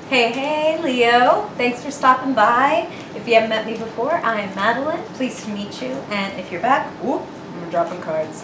Hey, Leo. Thanks for stopping by. If you haven't met me before, I am Madeline. Pleased to meet you. And if you're back, whoop, I'm dropping cards.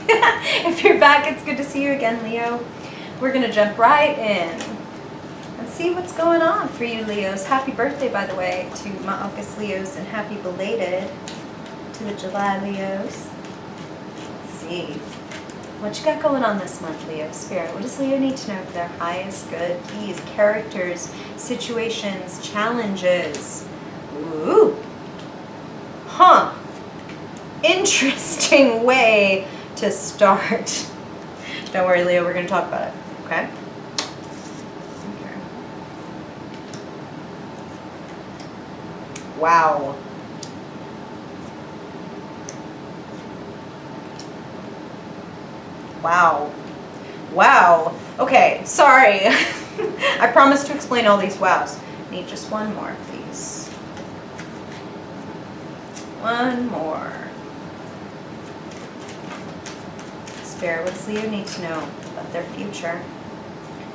If you're back, it's good to see you again, Leo. We're going to jump right in and see what's going on for you, Leos. Happy birthday, by the way, to my August Leos, and happy belated to the July Leos. Let's see. What you got going on this month, Leo? Spirit, what does Leo need to know for their highest good? These characters, situations, challenges. Ooh. Huh. Interesting way to start. Don't worry, Leo, we're going to talk about it, okay? Okay. Wow. Wow. Okay, sorry. I promised to explain all these wows. Need just one more, please. One more. Spirit, what does Leo need to know about their future?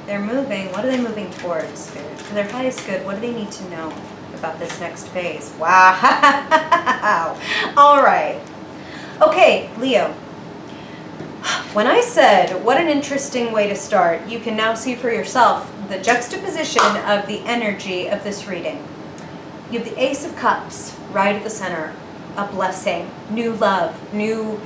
They're moving. What are they moving towards, Spirit? For their highest good, what do they need to know about this next phase? Wow. All right. Okay, Leo. When I said, what an interesting way to start, you can now see for yourself the juxtaposition of the energy of this reading. You have the Ace of Cups right at the center, a blessing, new love, new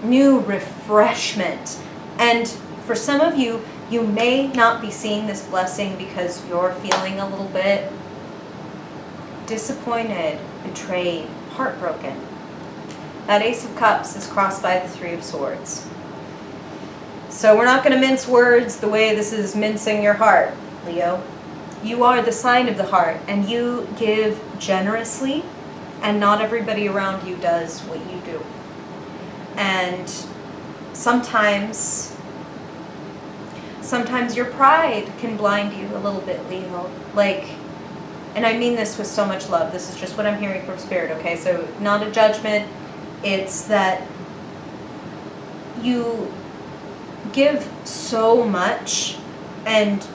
refreshment. And for some of you, you may not be seeing this blessing because you're feeling a little bit disappointed, betrayed, heartbroken. That Ace of Cups is crossed by the Three of Swords. So we're not going to mince words the way this is mincing your heart, Leo. You are the sign of the heart, and you give generously, and not everybody around you does what you do. And sometimes your pride can blind you a little bit, Leo. And I mean this with so much love. This is just what I'm hearing from Spirit, okay? So not a judgment. It's that you give so much and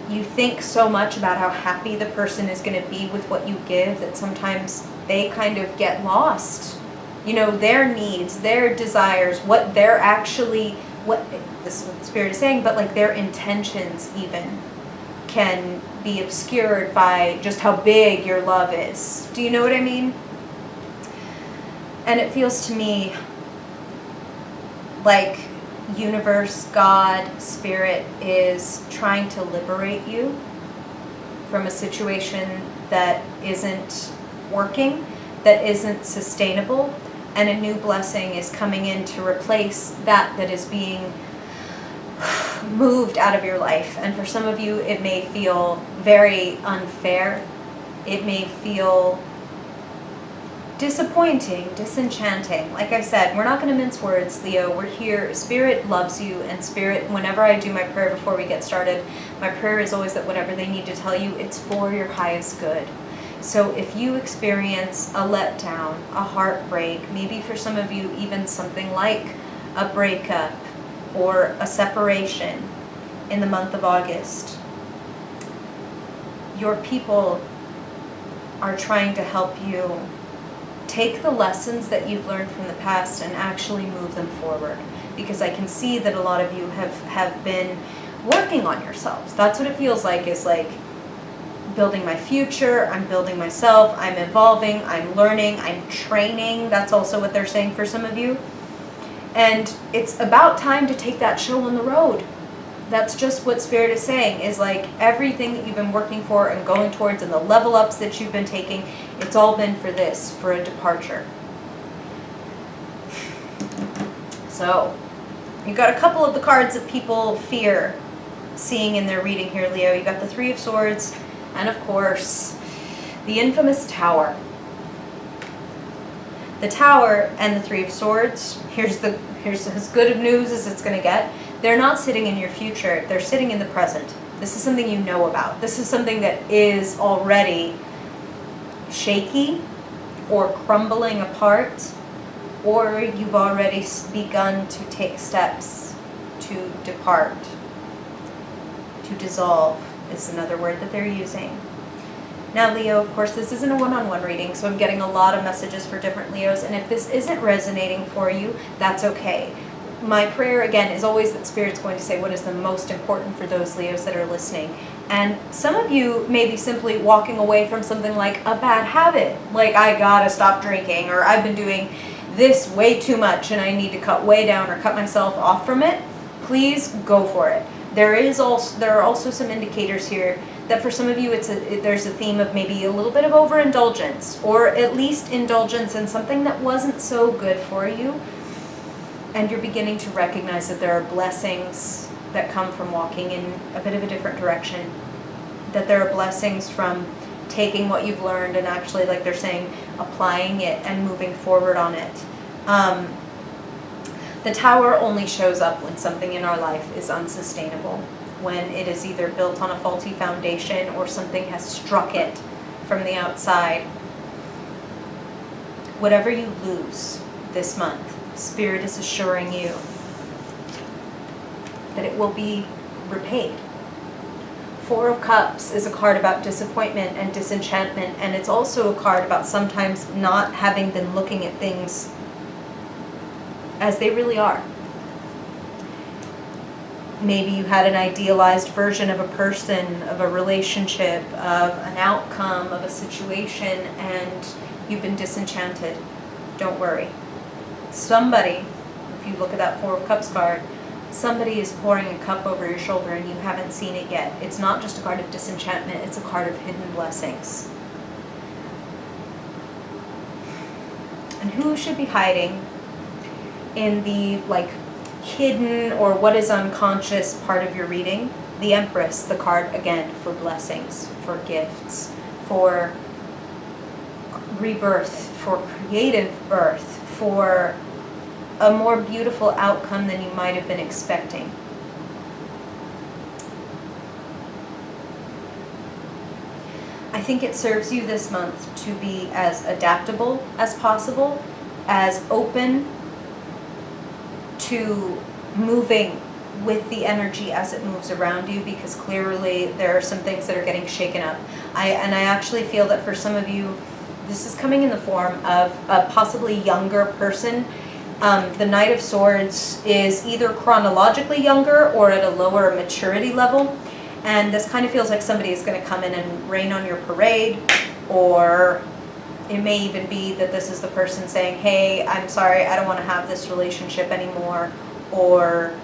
you think so much about how happy the person is going to be with what you give that sometimes they kind of get lost. You know, their needs, their desires, what they're actually, what this is what the Spirit is saying, but like their intentions even can be obscured by just how big your love is. Do you know what I mean? And it feels to me like universe, God, Spirit is trying to liberate you from a situation that isn't working, that isn't sustainable, and a new blessing is coming in to replace that is being moved out of your life. And for some of you, it may feel very unfair. It may feel disappointing, disenchanting. Like I said, we're not going to mince words, Leo. We're here. Spirit loves you, and Spirit, whenever I do my prayer before we get started, my prayer is always that whatever they need to tell you, it's for your highest good. So if you experience a letdown, a heartbreak, maybe for some of you even something like a breakup or a separation in the month of August, your people are trying to help you take the lessons that you've learned from the past and actually move them forward. Because I can see that a lot of you have been working on yourselves. That's what it feels like, is like building my future, I'm building myself, I'm evolving, I'm learning, I'm training. That's also what they're saying for some of you. And it's about time to take that show on the road. That's just what Spirit is saying, is like everything that you've been working for and going towards and the level ups that you've been taking, it's all been for this, for a departure. So, you got a couple of the cards that people fear seeing in their reading here, Leo. You got the Three of Swords, and of course, the infamous Tower. The Tower and the Three of Swords, here's as good of news as it's going to get. They're not sitting in your future, they're sitting in the present. This is something you know about. This is something that is already shaky or crumbling apart, or you've already begun to take steps to depart, to dissolve, is another word that they're using. Now, Leo, of course, this isn't a one-on-one reading, so I'm getting a lot of messages for different Leos, and if this isn't resonating for you, that's okay. My prayer, again, is always that Spirit's going to say what is the most important for those Leos that are listening. And some of you may be simply walking away from something like a bad habit, like I gotta stop drinking, or I've been doing this way too much and I need to cut way down or cut myself off from it. Please go for it. There are also some indicators here that for some of you there's a theme of maybe a little bit of overindulgence, or at least indulgence in something that wasn't so good for you, and you're beginning to recognize that there are blessings that come from walking in a bit of a different direction, that there are blessings from taking what you've learned and actually, like they're saying, applying it and moving forward on it. The Tower only shows up when something in our life is unsustainable, when it is either built on a faulty foundation or something has struck it from the outside. Whatever you lose this month, Spirit is assuring you that it will be repaid. Four of Cups is a card about disappointment and disenchantment, and it's also a card about sometimes not having been looking at things as they really are. Maybe you had an idealized version of a person, of a relationship, of an outcome, of a situation, and you've been disenchanted. Don't worry. Somebody, if you look at that Four of Cups card, somebody is pouring a cup over your shoulder and you haven't seen it yet. It's not just a card of disenchantment, it's a card of hidden blessings. And who should be hiding in the hidden or what is unconscious part of your reading? The Empress, the card again for blessings, for gifts, for rebirth, for creative birth, for a more beautiful outcome than you might have been expecting. I think it serves you this month to be as adaptable as possible, as open to moving with the energy as it moves around you, because clearly there are some things that are getting shaken up. I actually feel that for some of you, this is coming in the form of a possibly younger person. The Knight of Swords is either chronologically younger or at a lower maturity level. And this kind of feels like somebody is going to come in and rain on your parade, or it may even be that this is the person saying, hey, I'm sorry, I don't want to have this relationship anymore, or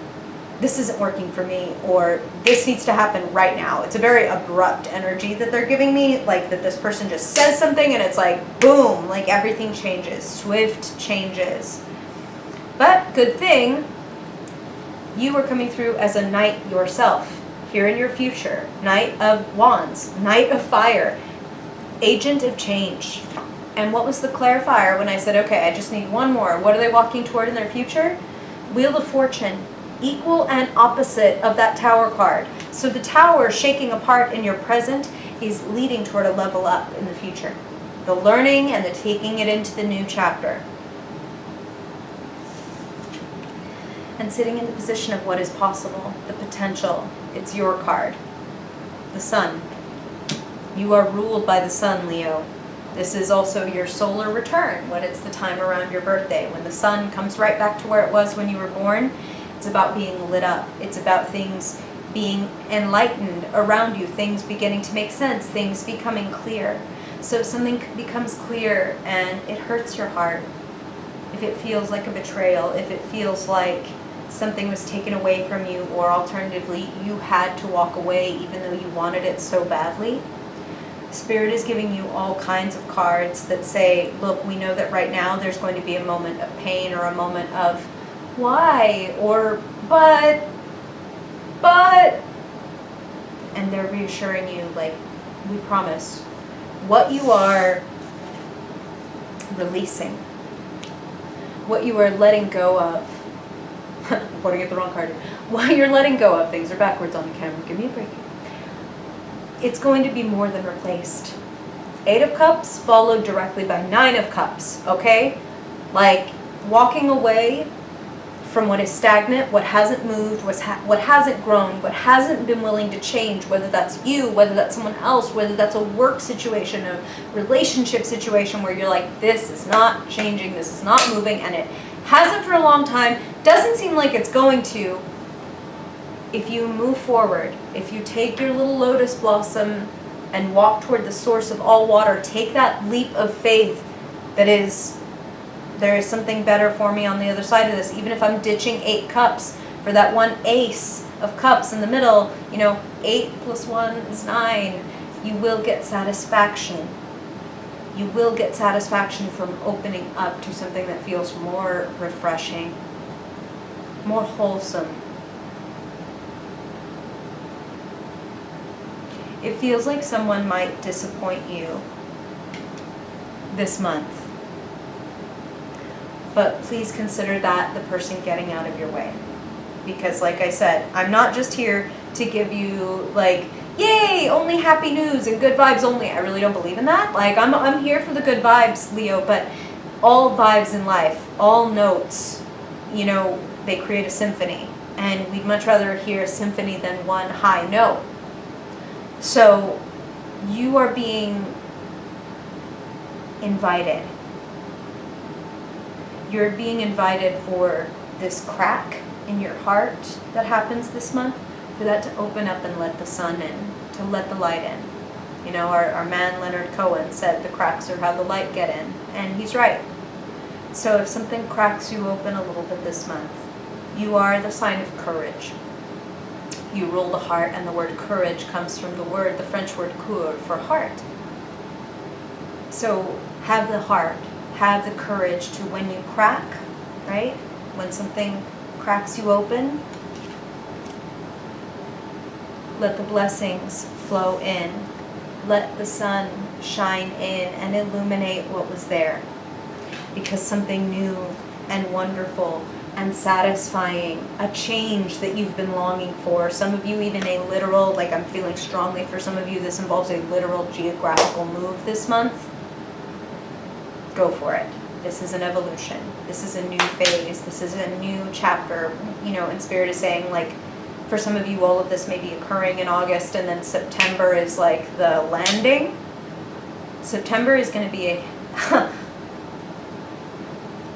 this isn't working for me, or this needs to happen right now. It's a very abrupt energy that they're giving me, like that this person just says something and it's like, boom, like everything changes, swift changes. But good thing, you are coming through as a knight yourself, here in your future. Knight of Wands, Knight of Fire, Agent of Change. And what was the clarifier when I said, okay, I just need one more? What are they walking toward in their future? Wheel of Fortune, equal and opposite of that Tower card. So the Tower shaking apart in your present is leading toward a level up in the future. The learning and the taking it into the new chapter. And sitting in the position of what is possible, the potential, it's your card. The Sun. You are ruled by the Sun, Leo. This is also your solar return when it's the time around your birthday. When the sun comes right back to where it was when you were born, it's about being lit up. It's about things being enlightened around you, things beginning to make sense, things becoming clear. So if something becomes clear and it hurts your heart, if it feels like a betrayal, if it feels like something was taken away from you, or alternatively, you had to walk away even though you wanted it so badly, Spirit is giving you all kinds of cards that say, look, we know that right now there's going to be a moment of pain, or a moment of why, or but, and they're reassuring you, like, we promise, what you are releasing, what you are letting go of, I'm pointing at the wrong card, what you're letting go of, things are backwards on the camera, give me a break. It's going to be more than replaced. 8 of Cups followed directly by 9 of Cups, okay? Like, walking away from what is stagnant, what hasn't moved, what hasn't grown, what hasn't been willing to change, whether that's you, whether that's someone else, whether that's a work situation, a relationship situation where you're like, this is not changing, this is not moving, and it hasn't for a long time, doesn't seem like it's going to. If you move forward, if you take your little lotus blossom and walk toward the source of all water, take that leap of faith that is, there is something better for me on the other side of this. Even if I'm ditching 8 cups for that one ace of cups in the middle, 8 plus 1 is 9. You will get satisfaction. You will get satisfaction from opening up to something that feels more refreshing, more wholesome. It feels like someone might disappoint you this month. But please consider that the person getting out of your way. Because like I said, I'm not just here to give you yay, only happy news and good vibes only. I really don't believe in that. I'm here for the good vibes, Leo, but all vibes in life, all notes, they create a symphony. And we'd much rather hear a symphony than one high note. So you are being invited. You're being invited for this crack in your heart that happens this month, for that to open up and let the sun in, to let the light in. Our man Leonard Cohen said the cracks are how the light get in, and he's right. So if something cracks you open a little bit this month, you are the sign of courage. You rule the heart, and the word courage comes from the French word coeur, for heart. So have the heart. Have the courage to, when you crack, right? When something cracks you open, let the blessings flow in. Let the sun shine in and illuminate what was there. Because something new and wonderful and satisfying, a change that you've been longing for. Some of you even a literal, I'm feeling strongly for some of you, this involves a literal geographical move this month. Go for it. This is an evolution. This is a new phase. This is a new chapter. And Spirit is saying, for some of you, all of this may be occurring in August, and then September is the landing. September is going to be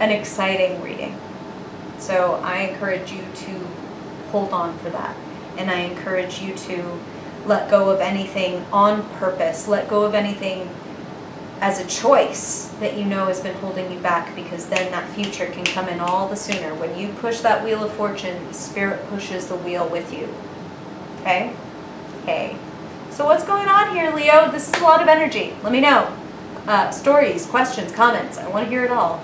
an exciting reading. So I encourage you to hold on for that. And I encourage you to let go of anything on purpose. Let go of anything as a choice that has been holding you back, because then that future can come in all the sooner. When you push that wheel of fortune, Spirit pushes the wheel with you. Okay? Okay. So what's going on here, Leo? This is a lot of energy. Let me know. Stories, questions, comments. I want to hear it all.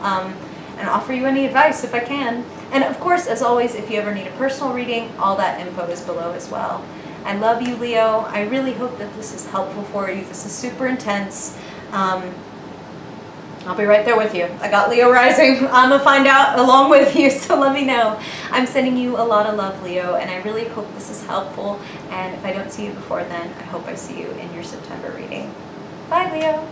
And offer you any advice if I can. And of course, as always, if you ever need a personal reading, all that info is below as well. I love you, Leo. I really hope that this is helpful for you. This is super intense. I'll be right there with you. I got Leo rising. I'm gonna find out along with you, so let me know. I'm sending you a lot of love, Leo, and I really hope this is helpful. And if I don't see you before then, I hope I see you in your September reading. Bye, Leo.